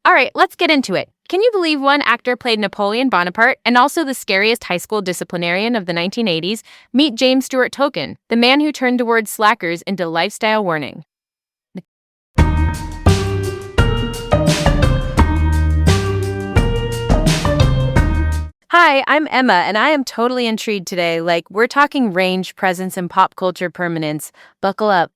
All right, let's get into it. Can you believe one actor played Napoleon Bonaparte and also the scariest high school disciplinarian of the 1980s? Meet James Tolkan, the man who turned towards slackers into lifestyle warning. Hi, I'm Emma, and I am totally intrigued today. We're talking range, presence, and pop culture permanence. Buckle up.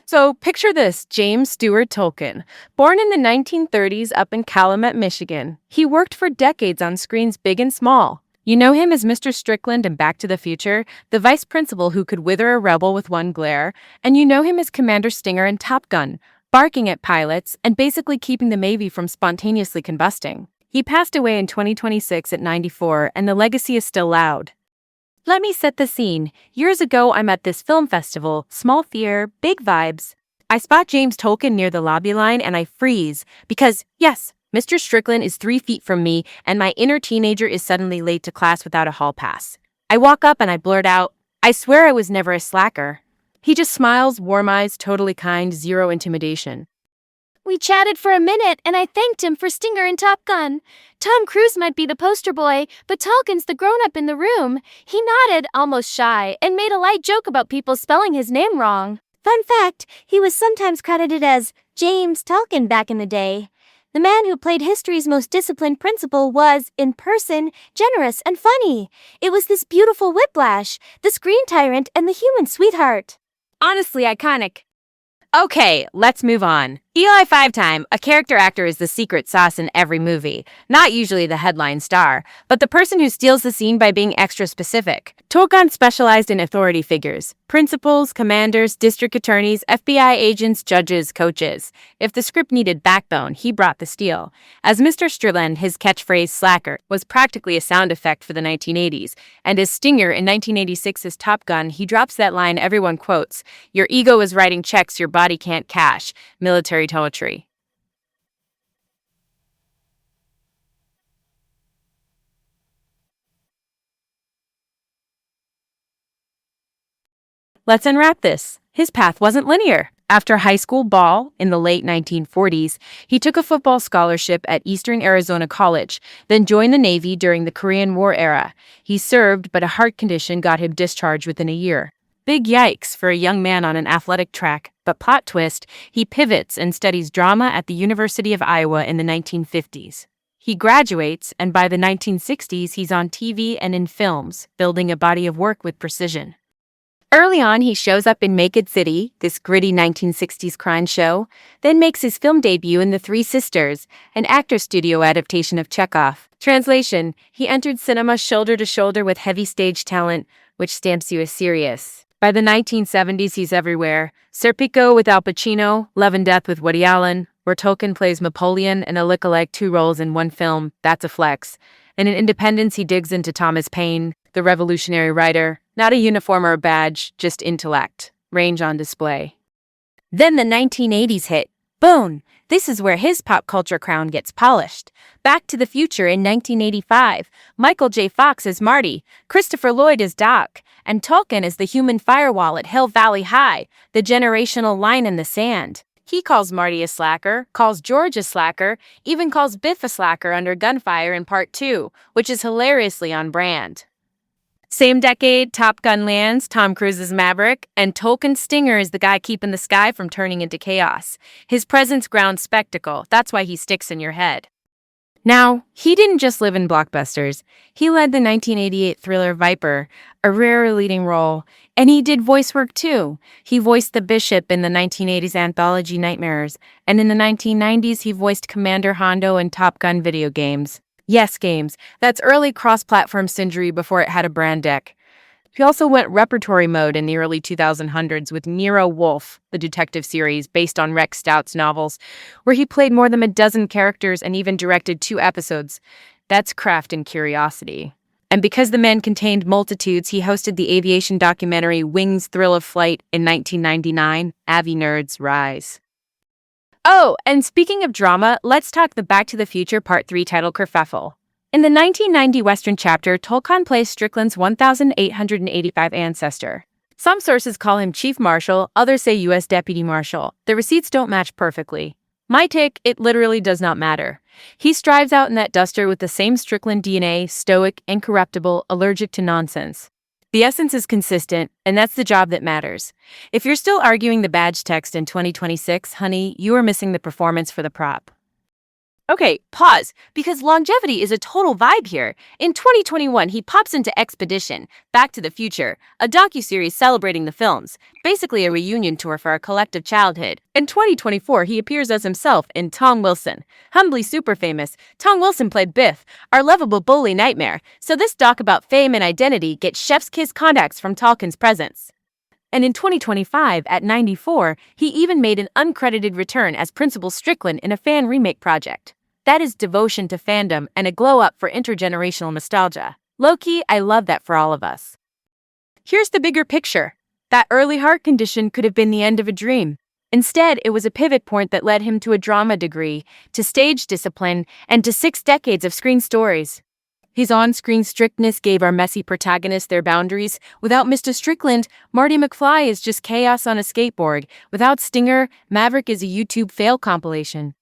So, picture this, James Stewart Tolkan. Born in the 1930s up in Calumet, Michigan, he worked for decades on screens big and small. You know him as Mr. Strickland in Back to the Future, the vice principal who could wither a rebel with one glare, and you know him as Commander Stinger in Top Gun, barking at pilots and basically keeping the Navy from spontaneously combusting. He passed away in 2026 at 94, and the legacy is still loud. Let me set the scene. Years ago, I'm at this film festival, small theater, big vibes. I spot James Tolkan near the lobby line and I freeze because, yes, Mr. Strickland is 3 feet from me and my inner teenager is suddenly late to class without a hall pass. I walk up and I blurt out, "I swear I was never a slacker." He just smiles, warm eyes, totally kind, zero intimidation. We chatted for a minute, and I thanked him for Stinger in Top Gun. Tom Cruise might be the poster boy, but Tolkien's the grown-up in the room. He nodded, almost shy, and made a light joke about people spelling his name wrong. Fun fact, he was sometimes credited as James Tolkan back in the day. The man who played history's most disciplined principal was, in person, generous and funny. It was this beautiful whiplash, the screen tyrant and the human sweetheart. Honestly, iconic. Okay, let's move on. Eli Five Time, a character actor, is the secret sauce in every movie. Not usually the headline star, but the person who steals the scene by being extra specific. Tolkan specialized in authority figures. Principals, commanders, district attorneys, FBI agents, judges, coaches. If the script needed backbone, he brought the steel. As Mr. Strickland, his catchphrase, slacker, was practically a sound effect for the 1980s. And as Stinger in 1986's Top Gun, he drops that line everyone quotes, "Your ego is writing checks your body can't cash." Military poetry. Let's unwrap this. His path wasn't linear. After high school ball in the late 1940s, he took a football scholarship at Eastern Arizona College, then joined the Navy during the Korean War era. He served, but a heart condition got him discharged within a year. Big yikes for a young man on an athletic track, but plot twist, he pivots and studies drama at the University of Iowa in the 1950s. He graduates, and by the 1960s, he's on TV and in films, building a body of work with precision. Early on, he shows up in Naked City, this gritty 1960s crime show, then makes his film debut in The Three Sisters, an actor studio adaptation of Chekhov. Translation, he entered cinema shoulder to shoulder with heavy stage talent, which stamps you as serious. By the 1970s, he's everywhere. Serpico with Al Pacino, Love and Death with Woody Allen, where Tolkan plays Napoleon and a lookalike 2 roles in one film, that's a flex. And in Independence, he digs into Thomas Paine, the revolutionary writer. Not a uniform or a badge, just intellect. Range on display. Then the 1980s hit. Boom! This is where his pop culture crown gets polished. Back to the Future in 1985. Michael J. Fox as Marty, Christopher Lloyd as Doc, and Tolkan as the human firewall at Hill Valley High, the generational line in the sand. He calls Marty a slacker, calls George a slacker, even calls Biff a slacker under gunfire in Part 2, which is hilariously on brand. Same decade, Top Gun lands, Tom Cruise's Maverick, and Tolkan's Stinger is the guy keeping the sky from turning into chaos. His presence grounds spectacle, that's why he sticks in your head. Now, he didn't just live in blockbusters. He led the 1988 thriller Viper, a rare leading role, and he did voice work too. He voiced the Bishop in the 1980s anthology Nightmares, and in the 1990s he voiced Commander Hondo in Top Gun video games. Yes, games. That's early cross-platform Sindri before it had a brand deck. He also went repertory mode in the early 2000s with Nero Wolfe, the detective series based on Rex Stout's novels, where he played more than a dozen characters and even directed 2 episodes. That's craft and curiosity. And because the man contained multitudes, he hosted the aviation documentary Wings Thrill of Flight in 1999. Avi nerds rise. Oh, and speaking of drama, let's talk the Back to the Future Part 3 title kerfuffle. In the 1990 Western chapter, Tolkan plays Strickland's 1,885 ancestor. Some sources call him Chief Marshal, others say U.S. Deputy Marshal. The receipts don't match perfectly. My take, it literally does not matter. He strives out in that duster with the same Strickland DNA, stoic, incorruptible, allergic to nonsense. The essence is consistent, and that's the job that matters. If you're still arguing the badge text in 2026, honey, you are missing the performance for the prop. Okay, pause, because longevity is a total vibe here. In 2021, he pops into Expedition, Back to the Future, a docuseries celebrating the films, basically a reunion tour for our collective childhood. In 2024, he appears as himself in Tom Wilson. Humbly super famous, Tom Wilson played Biff, our lovable bully nightmare, so this doc about fame and identity gets chef's kiss contacts from Tolkan's presence. And in 2025, at 94, he even made an uncredited return as Principal Strickland in a fan remake project. That is devotion to fandom and a glow-up for intergenerational nostalgia. Low-key, I love that for all of us. Here's the bigger picture. That early heart condition could have been the end of a dream. Instead, it was a pivot point that led him to a drama degree, to stage discipline, and to 6 decades of screen stories. His on-screen strictness gave our messy protagonists their boundaries. Without Mr. Strickland, Marty McFly is just chaos on a skateboard. Without Stinger, Maverick is a YouTube fail compilation.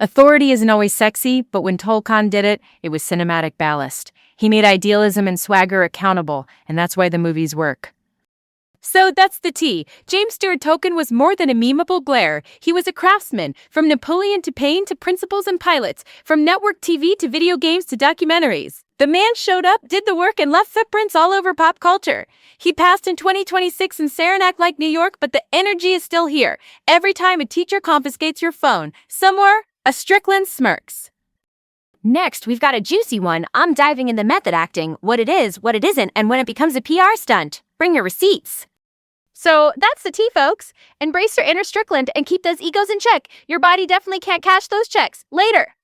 Authority isn't always sexy, but when Tolkan did it, it was cinematic ballast. He made idealism and swagger accountable, and that's why the movies work. So that's the tea. James Tolkan was more than a memeable glare. He was a craftsman, from Napoleon to Paine to principals and pilots, from network TV to video games to documentaries. The man showed up, did the work, and left footprints all over pop culture. He passed in 2026 in Saranac like New York, but the energy is still here. Every time a teacher confiscates your phone, somewhere, a Strickland smirks. Next, we've got a juicy one. I'm diving into method acting, what it is, what it isn't, and when it becomes a PR stunt. Bring your receipts. So that's the tea, folks. Embrace your inner Strickland and keep those egos in check. Your body definitely can't cash those checks. Later.